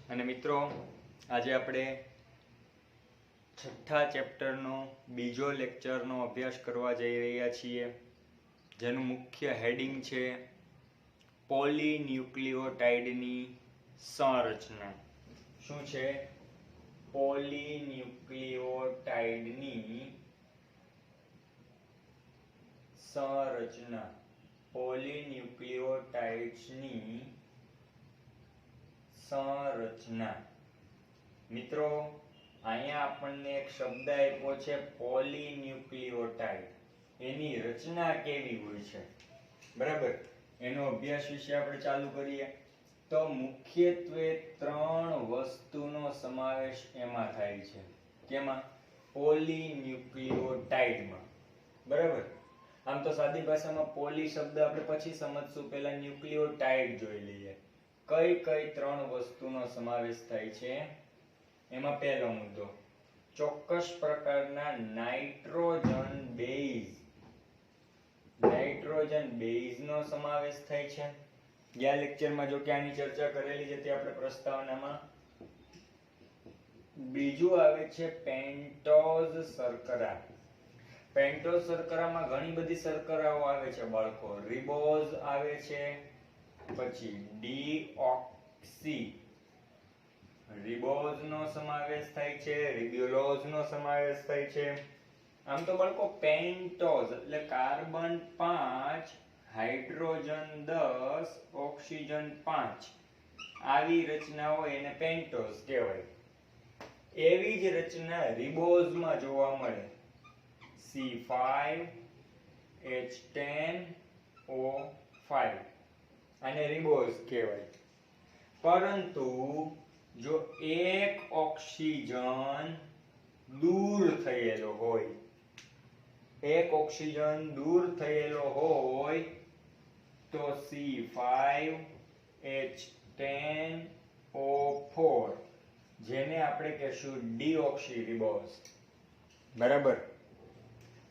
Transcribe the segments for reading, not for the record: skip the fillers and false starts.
અને મિત્રો આજે આપણે છઠ્ઠા ચેપ્ટરનો બીજો લેક્ચરનો અભ્યાસ કરવા જઈ રહ્યા છીએ, જેનું મુખ્ય હેડિંગ છે પોલીન્યુક્લિયોટાઇડની સંરચના. શું છે? પોલીન્યુક્લિયોટાઇડની સંરચના. પોલીન્યુક્લિયોટાઇડ્સની સંરચના. મિત્રો અહીંયા આપણને એક શબ્દ આપ્યો છે પોલીન્યુક્લિયોટાઇડ. એની રચના કેવી હોય છે, બરાબર? એનો અભ્યાસ વિશે આપણે ચાલુ કરીએ તો મુખ્યત્વે ત્રણ વસ્તુનો સમાવેશ એમાં થાય છે. કેમાં? પોલીન્યુક્લિયોટાઇડમાં, બરાબર? આમ તો સાદી ભાષામાં પોલી શબ્દ આપણે પછી સમજશું, પહેલા ન્યુક્લિયોટાઇડ જોઈ લઈએ. કઈ કઈ ત્રણ વસ્તુનો સમાવેશ થાય છે એમાં પહેલો મુદ્દો, ચોક્કસ પ્રકારના નાઇટ્રોજન બેઝ. નાઇટ્રોજન બેઝનો સમાવેશ થાય છે. ગયા લેક્ચરમાં જો કે આની ચર્ચા કરેલી છે તે આપણે પ્રસ્તાવનામાં. બીજું આવે છે પેન્ટોઝ શર્કરા. પેન્ટોઝ શર્કરામાં ઘણી બધી શર્કરાઓ આવે છે બાળકો. રિબોઝ આવે છે, પછી ડીઓક્સી રિબોઝનો સમાવેશ થાય છે, રિબ્યુલોઝનો સમાવેશ થાય છે. આમ તો બાળકો પેન્ટોઝ એટલે કાર્બન 5 હાઇડ્રોજન 10 ઓક્સિજન 5 આવી રચના હોય એને પેન્ટોઝ કહેવાય. એવી જ રચના રિબોઝમાં જોવા મળે. C5H10O5 આને રિબોઝ કહેવાય. પરંતુ જો એક ઓક્સિજન દૂર થયેલો હોય, એક ઓક્સિજન દૂર થયેલો હોય તો C5H10O4 જેને આપણે કહેશું ડીઓક્સી રિબોઝ, બરાબર?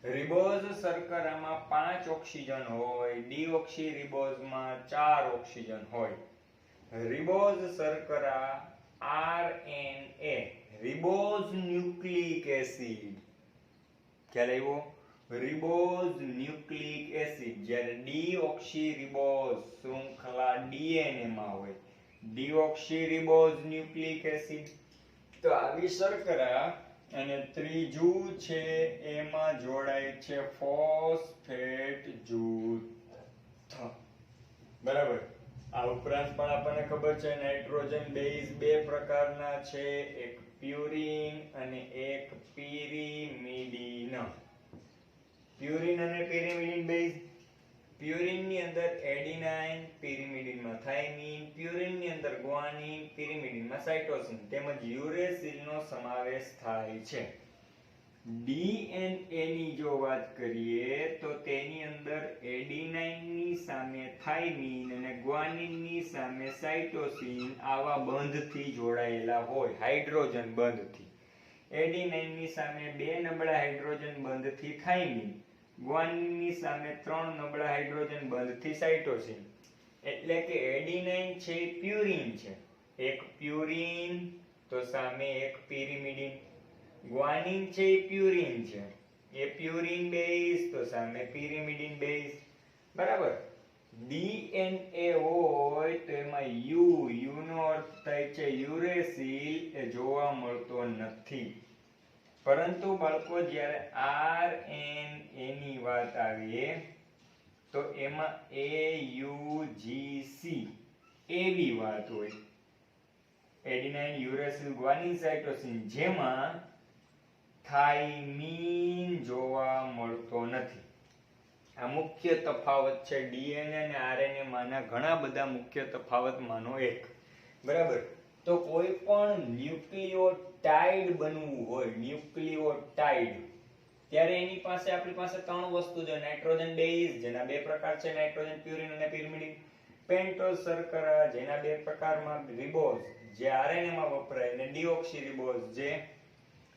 રિબોઝ શર્કરામાં 5 ઓક્સિજન હોય, ડીઓક્સી રિબોઝમાં 4 ઓક્સિજન હોય. રિબોઝ શર્કરા RNA રિબોઝ ન્યુક્લિક એસિડ. ખ્યાલ આવ્યો? Ribose nucleic acid. જ્યારે ડીઓક્સી રિબોઝ શૃંખલા DNA માં હોય, ડીઓક્સી રિબોઝ ન્યુક્લિક એસિડ. તો આવી શર્કરા. અને ત્રીજું છે એમાં જોડાય છે ફોસ્ફેટ જૂથ, બરાબર? આ ઉપરાંત પણ આપણને ખબર છે નાઇટ્રોજન બેઝ બે પ્રકારના છે, એક પ્યુરિન અને એક પિરિમિડિન. પ્યુરિન અને પિરિમિડિન બેઝ. પ્યુરિનની અંદર એડિનાઇન, પિરિમિડિનમાં થાઇમિન, પ્યુરિનની અંદર ગ્વાનિન, પિરિમિડિનમાં સાઇટોસિન તેમજ યુરેસિલનો સમાવેશ થાય છે. ડીએનએ ની જો વાત કરીએ તો તેની અંદર એડિનાઇનની સામે થાઇમિન અને ગ્વાનિનની સામે સાઇટોસિન આવા બંધથી જોડાયેલા હોય, હાઇડ્રોજન બંધથી. એડિનાઇનની સામે 2 નબળા હાઇડ્રોજન બંધથી થાઇમિન, ગ્વાનિનની સામે 3 નબળા હાઇડ્રોજન બંધથી સાઇટોસિન. એટલે કે એડિનાઇન છે પ્યુરિન છે, એક પ્યુરિન તો સામે એક પિરિમિડિન. ગ્વાનિન છે પ્યુરિન છે, એ પ્યુરિન બેઝ તો સામે પિરિમિડિન બેઝ, બરાબર? ડીએનએ હોય તો એમાં યુ નો અર્થ થાય છે યુરેસિલ, એ જોવા મળતો નથી. પરંતુ બાળકો જ્યારે RNA ની વાત આવે તો એમાં AUGC એવી વાત હોય. એડિનાઇન, યુરેસિલ, ગ્વાનિન, સાઇટોસિન, જેમાં થાઇમિન જોવા મળતો નથી. આ મુખ્ય તફાવત છે ડીએનએ અને આરએનએ માંના ઘણા બધા મુખ્ય તફાવતમાંનો એક, બરાબર? તો કોઈ પણ ન્યુક્લિયોટાઇડ બનવું હોય, ન્યુક્લિયોટાઇડ, ત્યારે એની પાસે આપણી પાસે ત્રણ વસ્તુ છે. નાઇટ્રોજન બેઝ જેના બે પ્રકાર છે, નાઇટ્રોજન પ્યુરિન અને પિરિમિડિન. પેન્ટોઝ શર્કરા જેના બે પ્રકારમાં, રિબોઝ જે આરએનએ માં વપરાય અને ડીઓક્સી રિબોઝ જે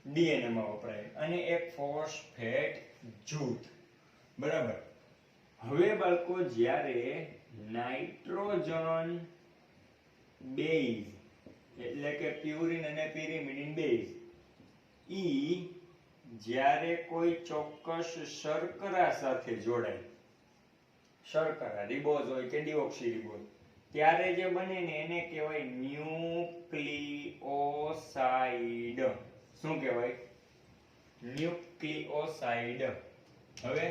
ડીએનએ માં વપરાય, અને એક ફોસ્ફેટ જૂથ, બરાબર? હવે બાળકો જ્યારે નાઇટ્રોજન બેઝ એટલે કે પ્યુરિન અને પિરિમિડિન બેઝ ઈ જ્યારે કોઈ ચોક્કસ શર્કરા સાથે જોડાય, શર્કરા રિબોઝ હોય કે ડીઓક્સીરિબોઝ, ત્યારે જે બને ને એને કહેવાય ન્યુક્લિઓસાઇડ. શું કહેવાય? ન્યુક્લિઓસાઇડ. હવે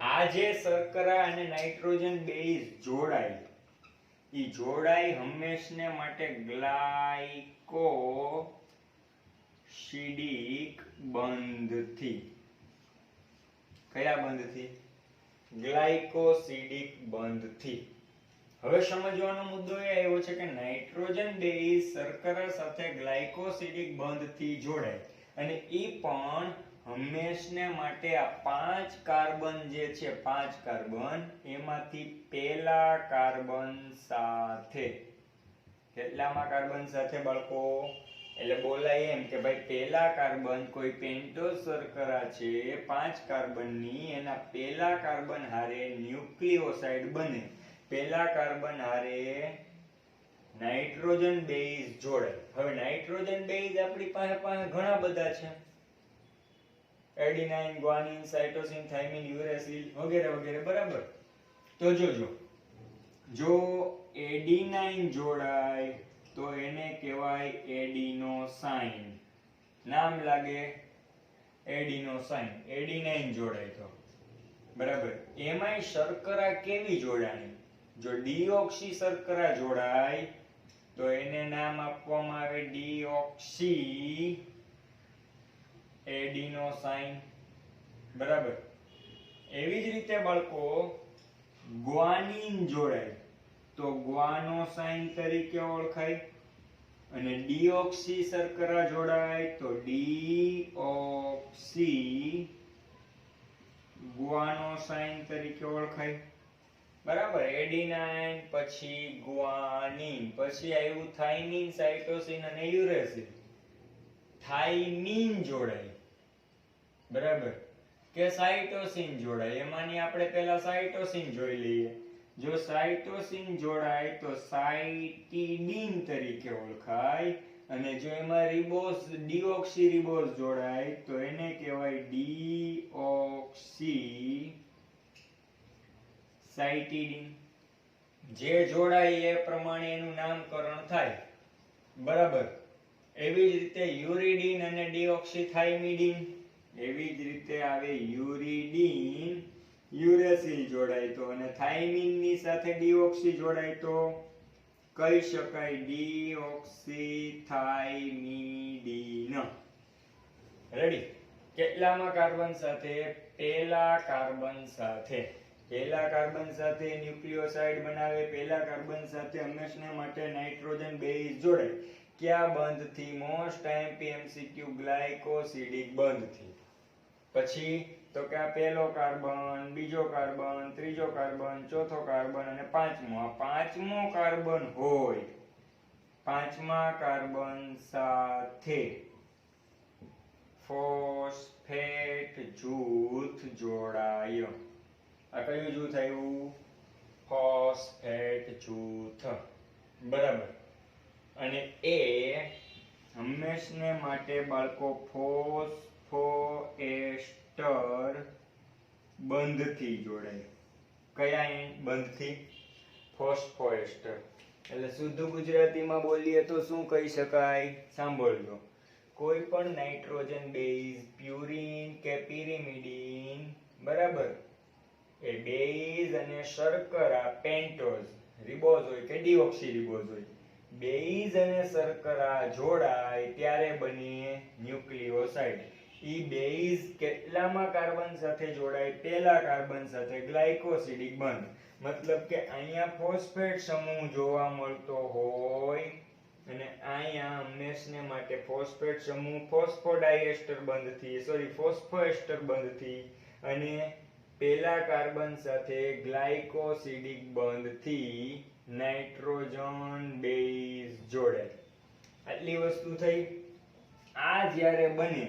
આ જે શર્કરા અને નાઇટ્રોજન બેઝ જોડાય, ઈ જોડાય હંમેશને માટે ગ્લાયકોસિડિક બંધથી. કયા બંધથી? ગ્લાયકોસિડિક બંધથી. હવે સમજવાનો મુદ્દો એ આવ્યો છે કે નાઇટ્રોજન બેઝ શર્કરા સાથે ગ્લાયકોસિડિક બંધથી જોડાય અને ઈ પણ હંમેશને માટે આ 5 કાર્બન જે છે, 5 કાર્બન એમાંથી પહેલા કાર્બન સાથે. કેટલામાં કાર્બન સાથે બાળકો? એટલે બોલાય એમ કે ભાઈ પહેલા કાર્બન કોઈ પેન્ટોઝ શર્કરા છે 5 કાર્બનની, એના પહેલા કાર્બન હારે ન્યુક્લિઓસાઇડ બને, પહેલા કાર્બન હારે નાઇટ્રોજન બેઝ જોડાય. હવે નાઇટ્રોજન બેઝ આપણી પાસે ઘણા બધા છે, એડિનાઇન, ગ્વાનિન, સાઇટોસિન, થાઇમિન, યુરેસિલ વગેરે વગેરે, બરાબર? તો જોજો, જો એડિનાઇન જોડાય તો એને કહેવાય એડિનોસાઇન. નામ લાગે એડિનોસાઇન. એડિનાઇન જોડાય તો, બરાબર. એમાંય શર્કરા કેવી જોડાણી? જો ડીઓક્સી શર્કરા જોડાય તો એને નામ આપવામાં આવે ડીઓક્સી એડિનોસાઇન, બરાબર. એવી જ રીતે બાળકો ગ્વાનિન જોડાય તો ગ્વાનોસાઇન તરીકે ઓળખાય, અને ડીઓક્સી શર્કરા જોડાય તો ડીઓક્સી ગ્વાનોસાઇન તરીકે ઓળખાય, બરાબર. એડિનાઇન, પછી ગ્વાનિન, પછી આવ્યું થાઇમિન, સાઇટોસિન અને યુરેસિલ. થાઇમિન જોડાય, બરાબર, કે સાઇટોસિન જોડાય. એમાંની આપણે પહેલા સાઇટોસિન જોઈ લઈએ. જો સાઇટોસિન જોડાય તો સાઇટીડીન તરીકે ઓળખાય, અને જો એમાં રિબોઝ ડીઓક્સી રિબોઝ જોડાય તો એને કહેવાય ડીઓક્સી સાઇટીડીન. જે જોડાય એ પ્રમાણે એનું નામકરણ થાય, બરાબર. એવી જ રીતે યુરિડીન અને ડીઓક્સીથાઇમિડીન, એવી જ રીતે આવે યુરિડીન, યુરેસિલ જોડાય તો, અને થાઇમિન ની સાથે ડીઓક્સી જોડાય તો કહી શકાય ડીઓક્સીથાઇમિડીન. રેડી? કેટલામાં કાર્બન સાથે? પહેલા કાર્બન સાથે. પહેલા કાર્બન સાથે ન્યુક્લિયોસાઇડ બનાવે, પહેલા કાર્બન સાથે હંમેશના માટે નાઇટ્રોજન બેઝ જોડાય. કયા બંધથી? મોસ્ટ આઈએમપી એમસીક્યુ ગ્લાયકોસિડિક બંધથી. પછી તો કે આ પહેલો કાર્બન, બીજો કાર્બન, ત્રીજો કાર્બન, ચોથો કાર્બન અને પાંચમો. આ પાંચમો કાર્બન હોય, પાંચમા કાર્બન સાથે ફોસ્ફેટ જૂથ જોડાય. આ કયું જૂથ આવ્યું? ફોસ્ફેટ જૂથ, બરાબર. અને એ હંમેશને માટે બાળકો ફોસ્ફોએસ્ટર બંધથી જોડાય. કયા બંધથી? ફોસ્ફોએસ્ટર. એટલે શુદ્ધ ગુજરાતીમાં બોલીએ તો શું કહી શકાય? સાંભળજો. કોઈ પણ નાઇટ્રોજન બેઝ, પ્યુરિન કે પિરિમિડિન, બરાબર, એ બેઝ અને શર્કરા પેન્ટોઝ રિબોઝ હોય કે ડીઓક્સી રિબોઝ હોય, બેઝ અને શર્કરા જોડાય ત્યારે બને ન્યુક્લિયોસાઇડ. ઈ બેઝ કેટલામાં કાર્બન સાથે જોડાય? પહેલા કાર્બન સાથે, ગ્લાયકોસિડિક બંધ. મતલબ કે અહીંયા ફોસ્ફેટ સમૂહ જોવા મળતો હોય અને અહીંયા હંમેશને માટે ફોસ્ફેટ સમૂહ ફોસ્ફોડાયએસ્ટર બંધથી, ફોસ્ફોએસ્ટર બંધથી, અને પહેલા કાર્બન સાથે ગ્લાયકોસિડિક બંધથી નાઇટ્રોજન બેઝ જોડાય. આટલી વસ્તુ થઈ. આ જ્યારે બને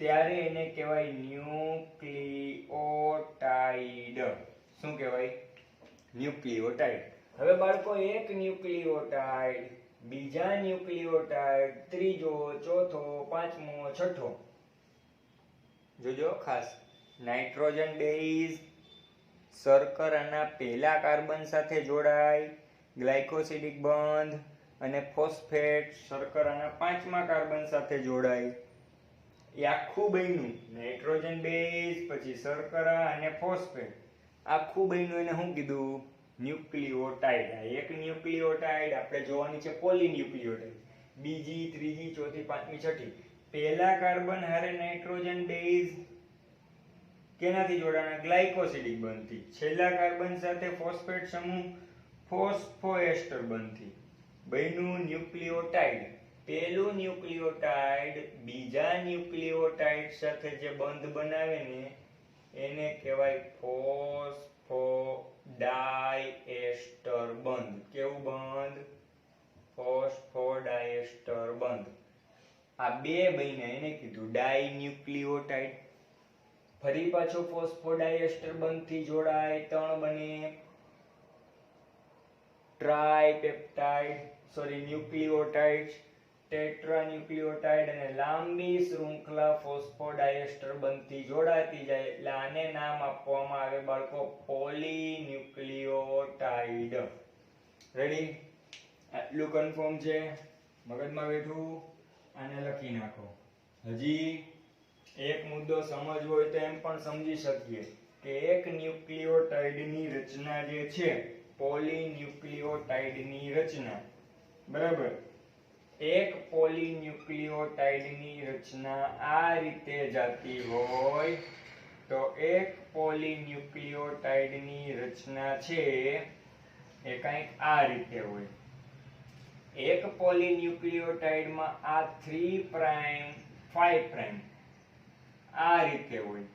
ત્યારે એને કહેવાય ન્યુક્લિઓટાઇડ. શું કહેવાય? ન્યુક્લિઓટાઇડ. હવે બાળકો એક ન્યુક્લિઓટાઇડ, બીજા ન્યુક્લિયોટાઇડ, ત્રીજો, ચોથો, પાંચમો, છઠ્ઠો. જોજો ખાસ, નાઇટ્રોજન બેઝ શર્કરાના પહેલા કાર્બન સાથે જોડાય, ગ્લાયકોસિડિક બંધ, અને ફોસ્ફેટ શર્કરાના પાંચમા કાર્બન સાથે જોડાય. એ આખું બન્યું નાઇટ્રોજન બેઝ, પછી શર્કરા અને ફોસ્ફેટ, આખું બન્યું એને શું કીધું? ન્યુક્લિયોટાઇડ. આ એક ન્યુક્લિયોટાઇડ આપણે જોવાની છે પોલીન્યુક્લિયોટાઇડ. બીજી, ત્રીજી, ચોથી, પાંચમી, છઠ્ઠી. પહેલા કાર્બન હારે નાઇટ્રોજન બેઝ કેનાથી જોડાણા? ગ્લાયકોસિડિક બંધથી. છેલ્લા કાર્બન સાથે ફોસ્ફેટ સમૂહ ફોસ્ફોએસ્ટર બંધથી બન્યું ન્યુક્લિયોટાઇડ. પહેલું ન્યુક્લિયોટાઇડ બીજા ન્યુક્લિયોટાઇડ સાથે જે બંધ બનાવે ને એને કહેવાય ફોસ્ફોડાયએસ્ટર બંધ. કેવું બંધ? ફોસ્ફોડાયએસ્ટર બંધ. આ બે બન્યા એને કીધું ડાયન્યુક્લિયોટાઇડ. ફરી પાછો ફોસ્ફોડાયએસ્ટર બંધથી જોડાય, ત્રણ બને ન્યુક્લિયોટાઇડ, ટેટ્રાન્યુક્લિયોટાઇડ, અને લાંબી શૃંખલા ફોસ્ફોડાયએસ્ટર બંધથી જોડાતી જાય એટલે આને નામ આપવામાં આવે બાળકો પોલીન્યુક્લિયોટાઇડ. રેડી? આટલું કન્ફર્મ છે? મગજમાં બેઠું? આને લખી નાખો. હજી એક મુદ્દો સમજવો હોય તો એમ પણ સમજી શકીએ કે એક ન્યુક્લિયોટાઇડની રચના જે છે, પોલીન્યુક્લિયોટાઇડની રચના, બરાબર, એક પોલીન્યુક્લિયોટાઇડની રચના આ રીતે જાતી હોય તો એક પોલીન્યુક્લિયોટાઇડની રચના છે એ કંઈક આ રીતે હોય. એક પોલીન્યુક્લિયોટાઇડમાં આ 3 પ્રાઇમ 5 પ્રાઇમ આ રીતે હોય.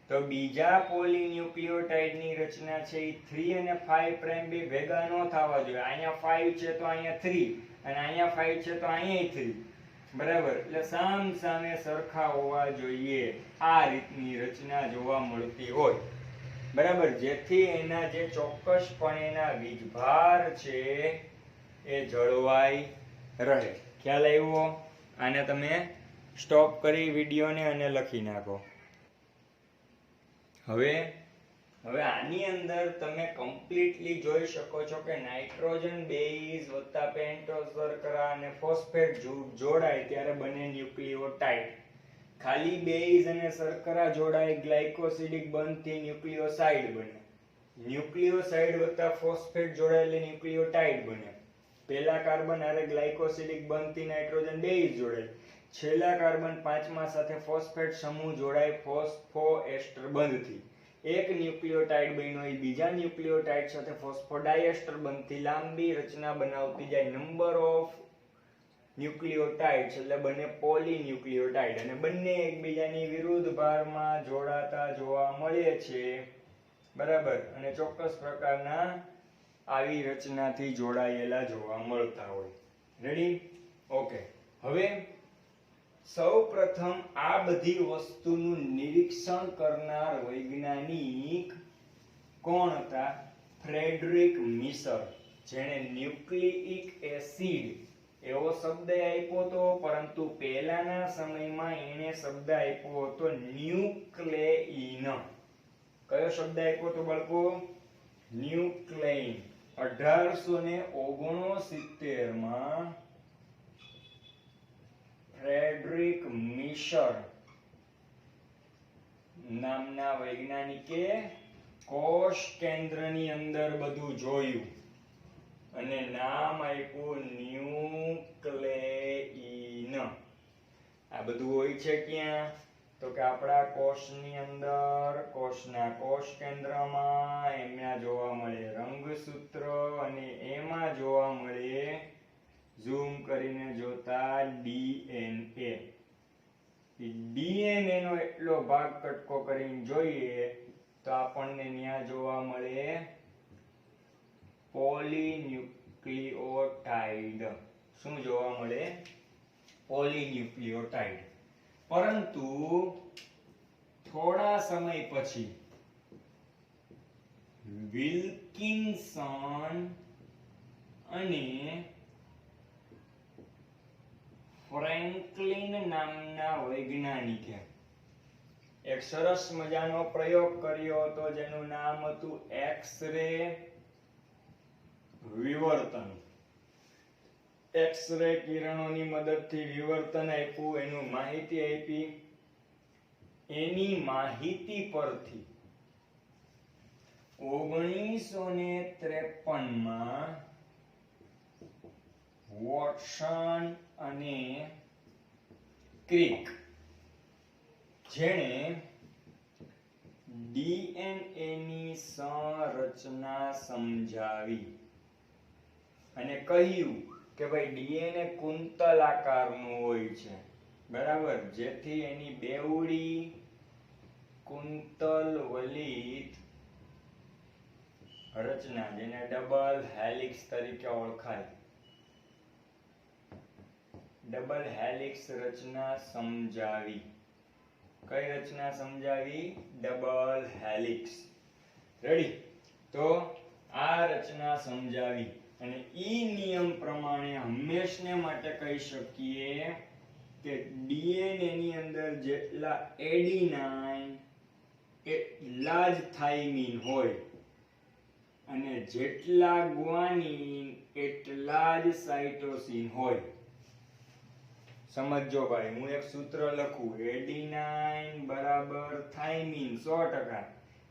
તો બીજા પોલીન્યુક્લિયોટાઇડની રચના છે એ 3 અને 5 પ્રાઇમ બે ભેગા ન થવા જોઈએ. અહીંયા 5 છે તો અહીંયા 3, અને અહીંયા 5 છે તો અહીંયા 3, બરાબર? એટલે સામ સામે સરખા હોવા જોઈએ. આ રીતની રચના જોવા મળતી હોય, બરાબર, જેથી એના જે ચોક્કસપણેના વીજભાર છે એ જળવાઈ રહે. ખ્યાલ આવ્યો? આને તમે સ્ટોપ કરી વિડીયોને અને લખી નાખો. હવે આની અંદર તમે કમ્પ્લીટલી જોઈ શકો છો કે નાઇટ્રોજન બેઝ વત્તા પેન્ટોઝ શર્કરા અને ફોસ્ફેટ જોડાય ત્યારે બને ન્યુક્લિયોટાઇડ. ખાલી બેઝ અને શર્કરા જોડાય ગ્લાયકોસિડિક બંધથી ન્યુક્લિયોસાઇડ બને. ન્યુક્લિયોસાઇડ વત્તા ફોસ્ફેટ જોડાય એટલે ન્યુક્લિયોટાઇડ બને. પહેલા કાર્બન હારે ગ્લાયકોસિડિક બંધથી નાઇટ્રોજન બેઝ જોડાય. છેલ્લા કાર્બન પાંચમા સાથે ફોસ્ફેટ સમૂહ જોડાય ફોસ્ફોએસ્ટર બંધથી. એક ન્યુક્લિયોટાઇડ બન્યો એ બીજા ન્યુક્લિયોટાઇડ સાથે ફોસ્ફોડાયએસ્ટર બંધથી લાંબી રચના બનાવતી જાય. નંબર ઓફ ન્યુક્લિયોટાઇડ્સ એટલે બને પોલીન્યુક્લિયોટાઇડ, અને બંને એકબીજાની વિરુદ્ધ ભારમાં જોડાતા જોવા મળે છે, બરાબર, અને ચોક્કસ પ્રકારના આવી રચનાથી જોડાયેલા જોવા મળતા હોય. રેડી? ઓકે. હવે સૌ પ્રથમ આ બધી વસ્તુનું નિરીક્ષણ કરનાર વૈજ્ઞાનિક કોણ હતા? ફ્રેડરિક મિશર, જેણે ન્યુક્લિઇક એસિડ એવો શબ્દ આપ્યો હતો, પરંતુ પહેલાના સમયમાં એણે શબ્દ આપ્યો હતો ન્યુક્લેઇન. કયો શબ્દ આપ્યો હતો બાળકો? ન્યુક્લેઇન. 1869 માં ફ્રેડરિક મિશર નામના વૈજ્ઞાનિકે કોષ કેન્દ્રની અંદર બધું જોયું અને નામ આપ્યું ન્યુક્લેઇન. આ બધું હોય છે ક્યાં? તો કે આપણા કોષની અંદર, કોષના કોષ કેન્દ્રમાં એમના જોવા મળે રંગસૂત્ર, અને એમાં જોવા મળે, ઝૂમ કરીને જોતા, ડીએનએ. ડીએનએ નો એટલો ભાગ કટકો કરીને જોઈએ તો આપણને ત્યાં જોવા મળે પોલીન્યુક્લિયોટાઇડ. શું જોવા મળે? પોલીન્યુક્લિયોટાઇડ. પરંતુ થોડા સમય પછી વિલ્કિન્સન અને ફ્રેન્કલિન નામના વૈજ્ઞાનિકે એક સરસ મજાનો પ્રયોગ કર્યો હતો જેનું નામ હતું એક્સ-રે વિવર્તન. એક્સ-રે કિરણોની મદદથી વિવર્તન આપ્યું, એનું માહિતી આપી. એની માહિતી પરથી 1953 માં વોટસન અને ક્રિક જેણે DNA ની સંરચના સમજાવી અને કહ્યું કે ભાઈ DNA કુંતલ આકારનું હોય છે, બરાબર, જેથી એની બેવડી કુંતલ વલિત રચના જેને ડબલ હેલિક્સ તરીકે ઓળખાય, ડબલ હેલિક્સ રચના સમજાવી. કઈ રચના સમજાવી? Double helix. રેડી? તો આ રચના સમજાવી અને ઈ નિયમ પ્રમાણે હંમેશને માટે કહી શકીએ કે DNA ની અંદર જેટલા એડિનાઇન એટલા જ થાઇમીન હોય અને જેટલા ગ્વાનીન એટલા જ સાઇટોસિન હોય. સમજો ભાઈ, હું એક સૂત્ર લખું, એડિનાઇન બરાબર થાઇમીન 100%,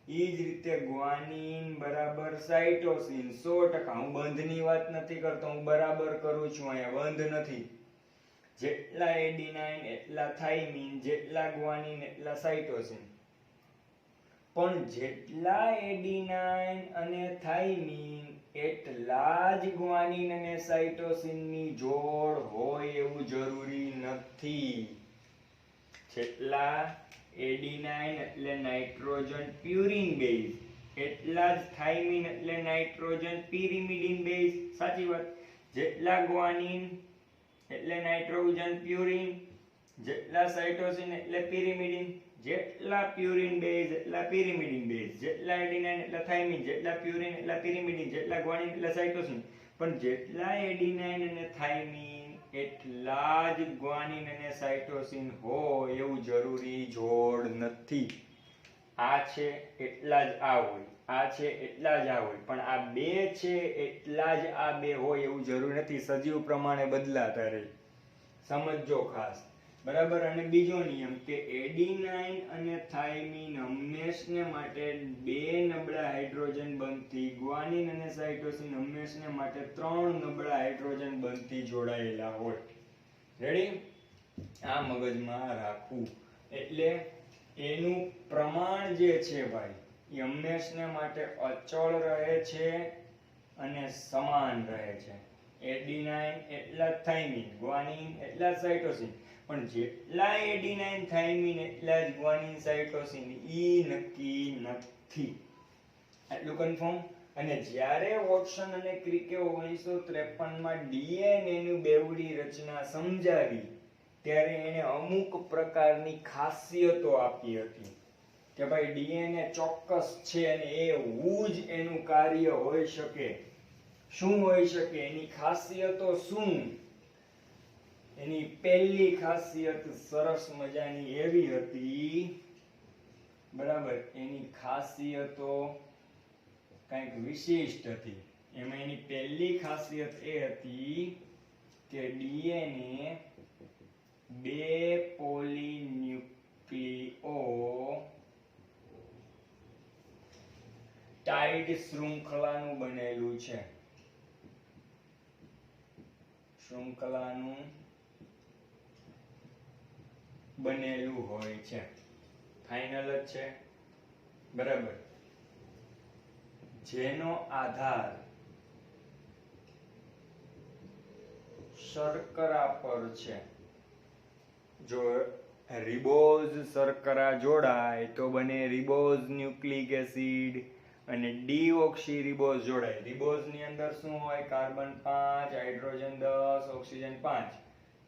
ઈ જ રીતે ગ્વાનીન બરાબર સાઇટોસિન 100%. હું બંધની વાત નથી કરતો, હું બરાબર કરું છું, અહીંયા બંધ નથી. જેટલા એડિનાઇન એટલા થાઇમીન, જેટલા ગ્વાનીન એટલા સાઇટોસિન. પણ જેટલા એડિનાઇન અને થાઇમીન એટલા જ ગ્વાનીન અને સાઇટોસિનની જોડ હોય એવું જરૂરી નથી. જેટલા એડિનાઇન એટલે નાઇટ્રોજન પ્યુરિન બેઝ, એટલા જ થાઇમીન એટલે નાઇટ્રોજન પિરિમિડિન બેઝ. સાચી વાત. જેટલા ગ્વાનીન એટલે નાઇટ્રોજન પ્યુરિન, જેટલા સાઇટોસિન એટલે પિરિમિડિન, જેટલા પ્યુરિન બેઝ એટલા પિરિમિડિન બેઝ, જેટલા એડિનાઇન એટલા થાઇમીન, જેટલા પ્યુરિન એટલા પિરિમિડિન, જેટલા ગ્વાનીન એટલા સાઇટોસિન. પણ જેટલા એડિનાઇન અને થાઇમીન એટલા જ ગ્વાનીન અને સાઇટોસિન હોય એવું જરૂરી જોડ નથી. આ છે એટલા જ આ હોય, આ છે એટલા જ આ હોય, પણ આ બે છે એટલા જ આ બે હોય એવું જરૂર નથી. સજીવ પ્રમાણે બદલાતા રહે. સમજો ખાસ, બરાબર. અને બીજો નિયમ કે એડિનાઇન અને થાઇમીન હંમેશને માટે બે નબળા હાઇડ્રોજન બંધથી, ગ્વાનીન અને સાઇટોસિન હંમેશને માટે ત્રણ નબળા હાઇડ્રોજન બંધથી જોડાયેલા હોય. રેડી? આ મગજમાં રાખવું. એટલે એનું પ્રમાણ જે છે ભાઈ એ હંમેશને માટે અચળ રહે છે અને સમાન રહે છે. એડિનાઇન એટલા થાઇમીન, ગ્વાનીન એટલા સાઇટોસિન. પણ જેટલા એડિનાઇન થાઇમીન એટલા જ ગ્વાનીન સાઇટોસિન ઈ નક્કી નથી. આટલું કન્ફર્મ. અને જ્યારે વોટસન અને ક્રિકે 1953 માં DNA ની બેવડી રચના સમજાવી ત્યારે એને અમુક પ્રકારની ખાસિયતો આપી હતી કે ભાઈ DNA ચોક્કસ છે અને એવું જ એનું કાર્ય હોઈ શકે. શું હોઈ શકે? એની ખાસિયતો શું? એની પહેલી ખાસિયત સરસ મજાની એવી હતી, બરાબર, એની ખાસિયતો કંઈક વિશિષ્ટ હતી. એમાં એની પહેલી ખાસિયત એ હતી કે DNA બે પોલીન્યુક્લિઓટાઇડ શૃંખલાનું બનેલું છે. શૃંખલાનું બનેલું હોય છે. ફાઇનલ જ છે, બરાબર. જેનો આધાર શર્કરા પર છે. જો રિબોઝ શર્કરા જોડાય તો બને રિબોઝ ન્યુક્લિક એસિડ અને ડીઓક્સીરિબોઝ જોડાય. રિબોઝ ની અંદર શું હોય? કાર્બન 5, હાઇડ્રોજન 10, ઓક્સિજન 5,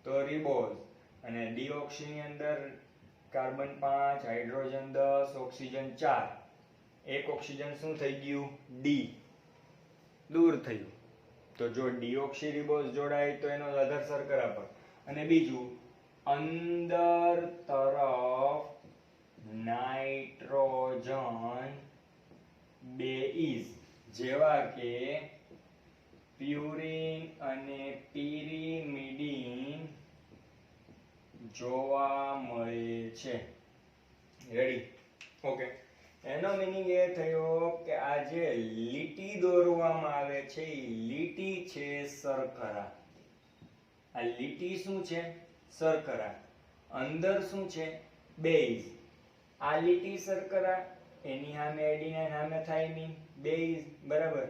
તો રિબોઝ. અને ડીઓક્સી ની અંદર કાર્બન 5, હાઇડ્રોજન 10, ઓક્સિજન 4. એક ઓક્સિજન શું થઈ ગયું? ડી, દૂર થયું. તો જો ડીઓક્સીરિબોઝ જોડાય તો એનો આધાર શર્કરા પર, અને બીજું અંદર તરફ નાઇટ્રોજન બેઝ જેવા કે પ્યુરિન અને પિરિમિડિન જોવા મળે છે. રેડી? ઓકે. એનો મીનિંગ એ થયો કે આ જે લીટી દોરવામાં આવે છે એ લીટી છે શર્કરા. આ લીટી શું છે? શર્કરા. અંદર શું છે? બેઝ. આ લીટી શર્કરા, એની સામે એડિનાઇન, સામે થાઇમિન, બેઝ. બરાબર?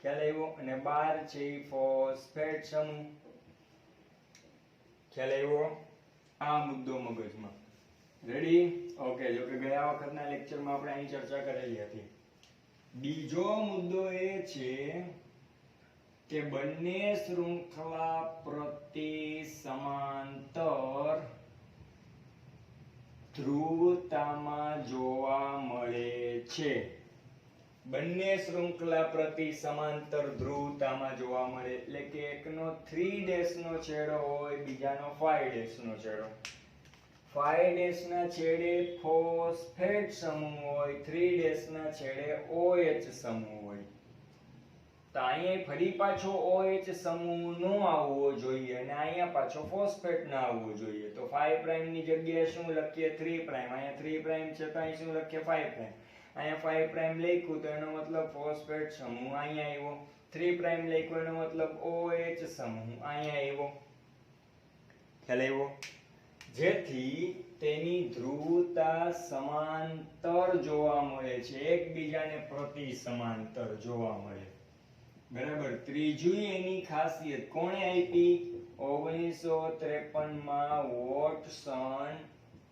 ખ્યાલ આવ્યો? અને બાર છે એ ફોસ્ફેટ સમૂહ. ખ્યાલ આવ્યો? આ મુદ્દો મગજમાં. રેડી? ઓકે. જો કે ગયા વખતના લેક્ચરમાં આપણે અહીં ચર્ચા કરેલી હતી. બીજો મુદ્દો એ છે કે બંને શૃંખલા પ્રતિ સમાંતર ધ્રુવતામાં જોવા મળે છે. બંને શૃંખલા પ્રતિ સમાંતર ધ્રુવતામાં જોવા મળે, એટલે કે એકનો 3' નો છેડો હોય, બીજાનો 5' નો છેડો. 5' ના છેડે ફોસ્ફેટ સમૂહ હોય, 3' ના છેડે OH સમૂહ હોય. તો અહીંયા ફરી પાછો OH સમૂહ નો આવવો જોઈએ અને અહીંયા પાછો ફોસ્ફેટ ના આવવો જોઈએ. તો 5' ની જગ્યાએ શું લખીએ? 3'. અહીંયા 3' છે તો અહીં શું લખીએ? 5'. અહીંયા 5' લખ્યું તો એનો મતલબ ફોસ્ફેટ સમૂહ અહીંયા આવ્યો. 3' લખ્યું એનો મતલબ OH સમૂહ અહીંયા આવ્યો. ખ્યાલ આવ્યો? જેથી તેની ધ્રુવતા સમાંતર જોવા મળે છે, એકબીજાને પ્રતિ સમાંતર જોવા મળે. બરાબર? ત્રીજું એની ખાસિયત કોણે આપી? 1953 માં વોટસન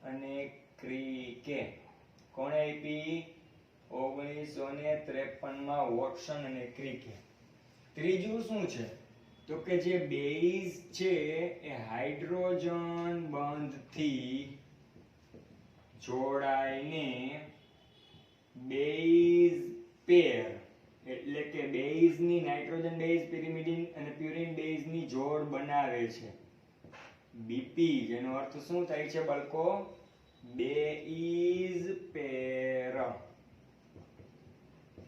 અને ક્રિકે. કોણે આપી? 1953 માં વોટસન અને ક્રિકે. ત્રીજું શું છે? તો કે જે બેઝ છે એ હાઇડ્રોજન બંધથી જોડાઈને બેઝ પેર, એટલે કે બેઝની નાઇટ્રોજન બેઝ, પિરિમિડિન અને પ્યુરિન બેઝની જોડ બનાવે છે. બીપી, જેનો અર્થ શું થાય છે બાળકો? બેઝ પેર.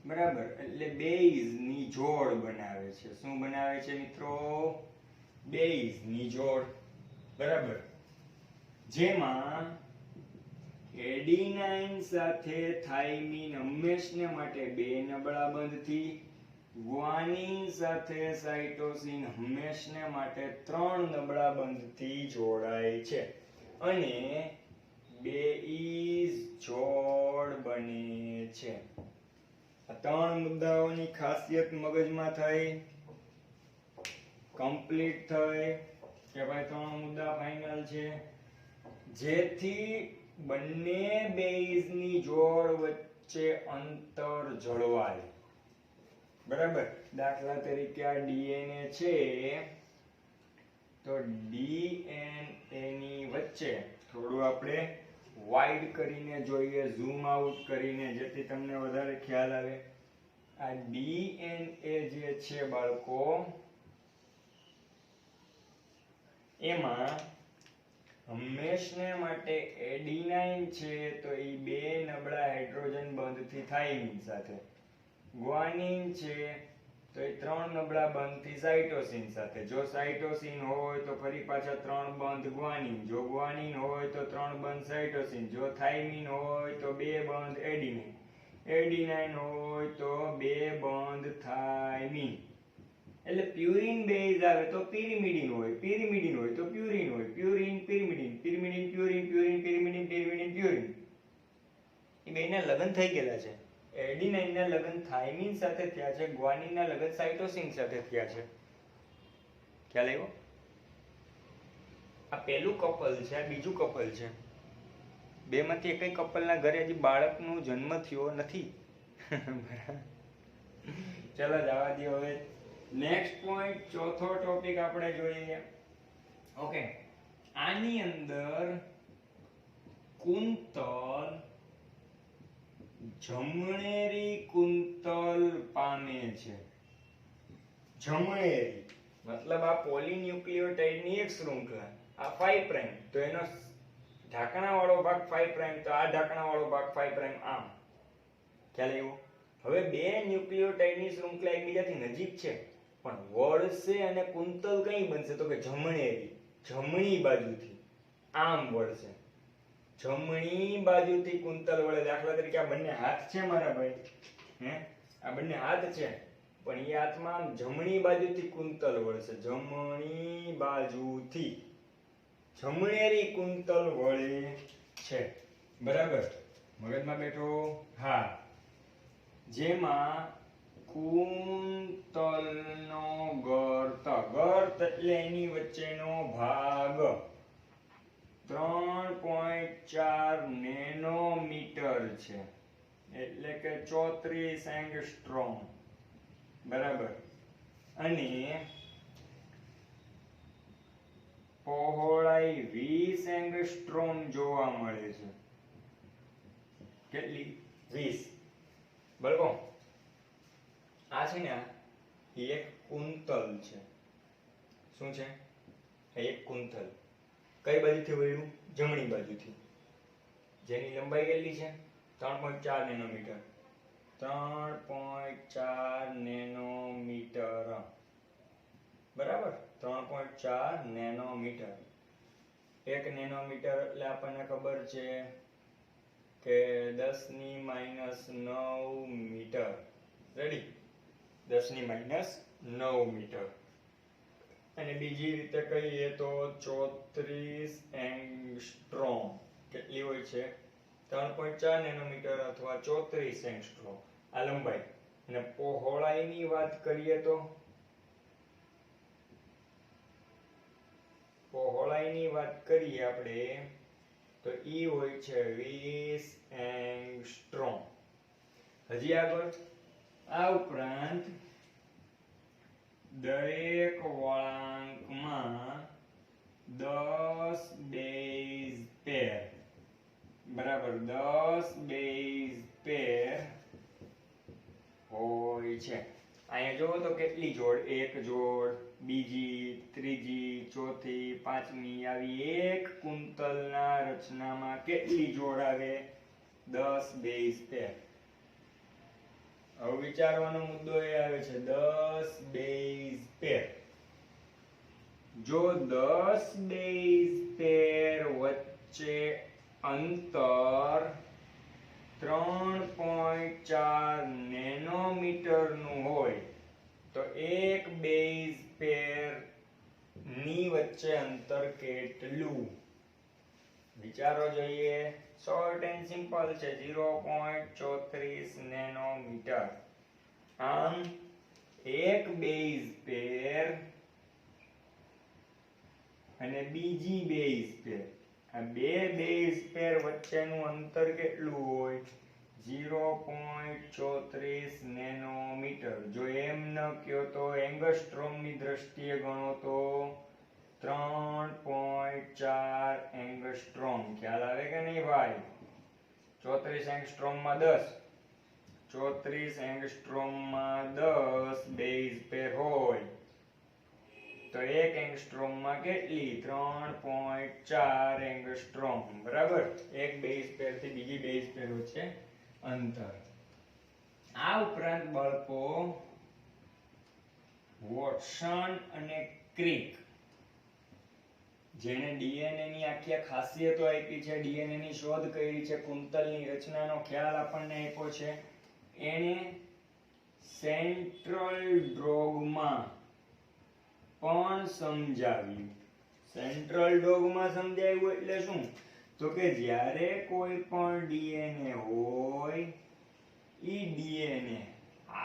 બરાબર? એટલે બેઝની જોડ બનાવે છે. શું બનાવે છે મિત્રો? બેઝની જોડ. બરાબર? જેમાં એડિનાઇન સાથે થાઇમિન હંમેશને માટે 2 નબળા બંધથી, ગ્વાનિન સાથે સાઇટોસિન હંમેશને માટે 3 નબળા બંધથી જોડાય છે અને બેઝ જોડ બને છે. આ 3 મુદ્દાઓની ખાસિયત મગજમાં થઈ, કમ્પ્લીટ થઈ કે ભાઈ 3 મુદ્દા ફાઇનલ છે. જેથી બંને બેઝની જોડ વચ્ચે અંતર જળવાય. બરાબર? દાખલા તરીકે આ DNA છે તો DNA ની વચ્ચે થોડું આપણે વાઇડ કરીને જોઈએ, ઝૂમ આઉટ કરીને, જેથી તમને વધારે ખ્યાલ આવે. આ DNA જે છે બાળકો, એમાં હંમેશને માટે એડિનાઇન છે તો એ 2 નબળા હાઇડ્રોજન બંધથી થાઇમિન સાથે, ગ્વાનિન છે તો એ 3 નબળા બંધથી સાઇટોસિન સાથે. જો સાઇટોસિન હોય તો ફરી પાછા 3 બંધ ગ્વાનિન, જો ગ્વાનિન હોય તો 3 બંધ સાઇટોસિન, જો થાઇમિન હોય તો 2 બંધ એડિનાઇન, એડિનાઇન હોય તો 2 બંધ થાઇમિન. એટલે પ્યુરિન બેઝ આવે તો પિરિમિડિન હોય, પિરિમિડિન હોય તો પ્યુરિન હોય, purine pyrimidine, pyrimidine purine, purine pyrimidine, pyrimidine purine. એ બેના લગ્ન થઈ ગયેલા છે. એડિનાઇનના લગ્ન થાઇમિન સાથે થયા છે, ગ્વાનિનના લગ્ન સાઇટોસિન સાથે થયા છે. ખ્યાલ આવ્યો? આ પહેલું કપલ છે, આ બીજું કપલ છે. બેમાંથી એકય કપલના ઘરે હજી બાળકનો જન્મ થયો નથી. ચલો જવા દો. હવે નેક્સ્ટ પોઈન્ટ, ચોથો ટોપિક આપણે જોઈએ. ઓકે, આની અંદર કુંતલ જમણેરી કુંતલ પામે છે. જમણેરી મતલબ આ પોલીન્યુક્લિયોટાઇડની એક શૃંખલા, આ 5 પ્રાઇમ, તો એનો ઢાંકણાવાળો ભાગ 5 પ્રાઇમ, તો આ ઢાંકણાવાળો ભાગ 5 પ્રાઇમ, આમ ખ્યાલ આવ્યો. હવે બે ન્યુક્લિયોટાઇડની શૃંખલા એકબીજાથી નજીક છે, પણ વળશે અને કુંતલ કઈ બનશે તો કે જમણેરી, જમણી બાજુથી આમ વળશે, જમણી બાજુથી કુંતલ વળે. દાખલા તરીકે આ બંને હાથ છે મારા ભાઈ, આ બંને હાથ છે, પણ એ હાથમાં આમ જમણી બાજુથી કુંતલ વળશે, જમણી બાજુથી જમણેરી કુંતલ વળે છે. બરાબર, મગજમાં બેઠો? હા. જેમાં કુંતલનો ગર્ત, ગર્ત એટલે એની વચ્ચેનો ભાગ 3.4 નેનોમીટર છે, એટલે કે 34 એંગસ્ટ્રોમ. બરાબર. અને પહોળાઈ 20 એંગસ્ટ્રોમ જોવા મળે છે. કેટલી? 20. બરાબર. આ છે ને, આ એક કુંતલ છે. શું છે? એક કુંતલ. કઈ બાજુથી વળ્યું? જમણી બાજુથી. જેની લંબાઈ કેટલી છે? 3.4 નેનોમીટર. 3.4 નેનોમીટર. બરાબર, 3.4 નેનોમીટર. 1 નેનોમીટર એટલે આપણને ખબર છે કે 10⁻9 મીટર. રેડી? 10⁻9 મીટર. અને બીજી રીતે કહીએ તો 34 એંગસ્ટ્રોમ. કેટલી હોય છે? 3.4 નેનોમીટર અથવા 34 એંગસ્ટ્રોમ. આ લંબાઈ. અને પહોળાઈની વાત કરીએ તો આપણે તો ઈ હોય છે 20 એંગસ્ટ્રોમ. હજી આગળ, આ ઉપરાંત દરેક વળાંકમાં 10 બેઝ પેર, બરાબર, 10 બેઝ પેર હોય છે. અહીંયા જોવો તો કેટલી જોડ? એક જોડ, બીજી, ત્રીજી, ચોથી, પાંચમી, આવી એક કુંતલના રચનામાં કેટલી જોડ આવે? 10 બેઝ પેર. હવે વિચારવાનો મુદ્દો એ આવે છે, 10 બેઝ પેર. જો 10 બેઝ પેર વચ્ચે અંતર 3.4 નેનોમીટર નું હોય તો એક બેઝ પેર ની વચ્ચે અંતર કેટલું? વિચારો જોઈએ. શોર્ટ એન્ડ સિમ્પલ છે, 0.34 નેનોમીટર. આમ એક બેઝ પેર અને બીજી બેઝ પેર, આ બે બેઝ પેર વચ્ચેનું અંતર કેટલું હોય? 0.34 નેનોમીટર. જો એમ ન કયો તો એંગસ્ટ્રોમની દ્રષ્ટિએ ગણો તો 3.4 એંગસ્ટ્રોમ. ખ્યાલ આવે કે નહીં ભાઈ? 34 એંગસ્ટ્રોમમાં 10, 34 એંગસ્ટ્રોમમાં 10 બેઝ પેર હોય તો એક એંગસ્ટ્રોમમાં કેટલી? 3.4 એંગસ્ટ્રોમ. બરાબર, એક બેઝ પેર થી બીજી બેઝ પેર વચ્ચે અંતર. આ ઉપરાંત બાળકો વોટસન અને ક્રિક, જેને ડીએનએ ની આખી ખાસિયતો આપી છે, ડીએનએ ની શોધ કરી છે, કુંતલની રચનાનો ખ્યાલ આપણને આપ્યો છે, એને સેન્ટ્રલ ડોગમાં પણ સમજાવ્યું. સેન્ટ્રલ ડોગમાં સમજાવ્યું એટલે શું? તો કે જ્યારે કોઈ પણ ડીએનએ હોય, ઈ ડીએનએ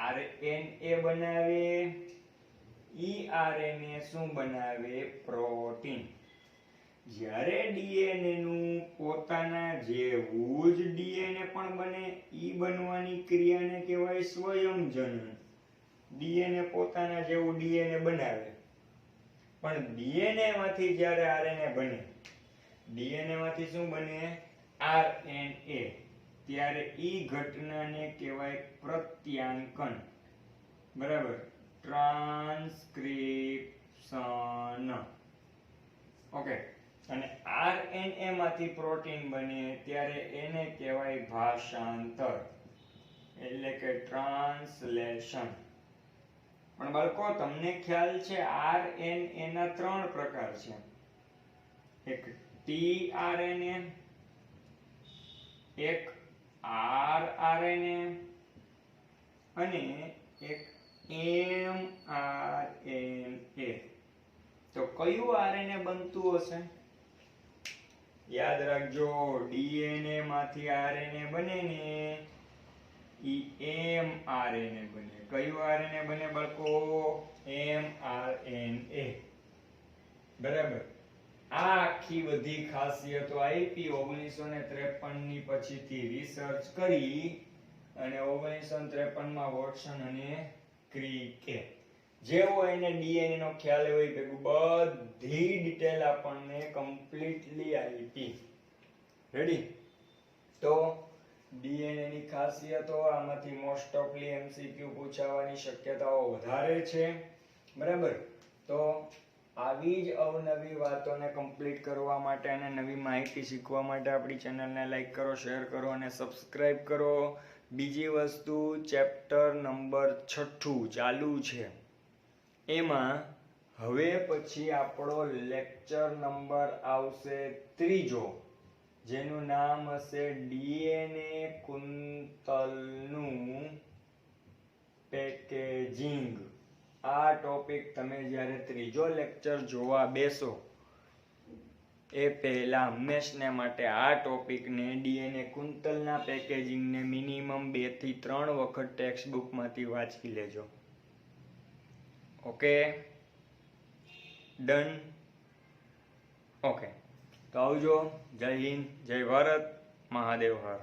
આરએનએ બનાવે, ઈ આરએનએ શું બનાવે? પ્રોટીન. જ્યારે ડીએનએ નું પોતાના જેવું જ ડીએનએ પણ બને, ઈ બનવાની ક્રિયાને કહેવાય સ્વયંજનન. ડીએનએ પોતાના જેવું ડીએનએ બનાવે, પણ ડીએનએ માંથી જ્યારે આરએનએ બને, ડીએનએ માંથી શું બને? આરએનએ. ત્યારે ઈ ઘટનાને કહેવાય પ્રત્યાંકન. બરાબર, ટ્રાન્સક્રિપ્શન. ઓપ્શન ઓકે અને RNA માંથી પ્રોટીન બને ત્યારે એને કહેવાય ભાષાંતર એટલે કે ટ્રાન્સલેશન. પણ બાળકો તમને ખ્યાલ છે RNA ના 3 પ્રકાર છે. એક tRNA, એક rRNA અને એક mRNA. તો કયું RNA બનતું હશે? યાદ રાખજો DNA માંથી RNA બને ને ઈ mRNA બને. કયું RNA બને બાળકો? mRNA. બરાબર. આ આખી બધી ખાસિયતો આપી 1953 ની પછીથી રિસર્ચ કરી અને 1953 માં વોટસન અને ક્રિકે જેવો એને ડીએનએ નો ખ્યાલ હોય ભેગું બધી ડિટેલ આપણને કમ્પ્લીટલી આપી. રેડી? તો ડીએનએ ની ખાસિયતો આમાંથી મોસ્ટ ઓફલી એમસીક્યુ પૂછાવાની શક્યતાઓ વધારે છે. બરાબર? તો આવી જ અવનવી વાતોને કમ્પ્લીટ કરવા માટે અને નવી માહિતી શીખવા માટે આપણી ચેનલને લાઈક કરો, શેર કરો અને સબસ્ક્રાઇબ કરો. બીજી વસ્તુ ચેપ્ટર નંબર 6 ચાલુ છે. એમાં હવે પછી આપણો લેક્ચર નંબર આવશે 3 જેનું નામ હશે ડીએનએ કુંતલનું પેકેજિંગ. આ ટોપિક તમે જ્યારે 3જો લેક્ચર જોવા બેસો એ પહેલા હંમેશને માટે આ ટોપિકને ડીએનએ કુંતલના પેકેજિંગને મિનિમમ 2 થી 3 વખત ટેક્સ્ટ બુકમાંથી વાંચી લેજો. ઓકે? ડન? ઓકે. તો આવજો. જય હિન્દ, જય ભારત, મહાદેવ હર.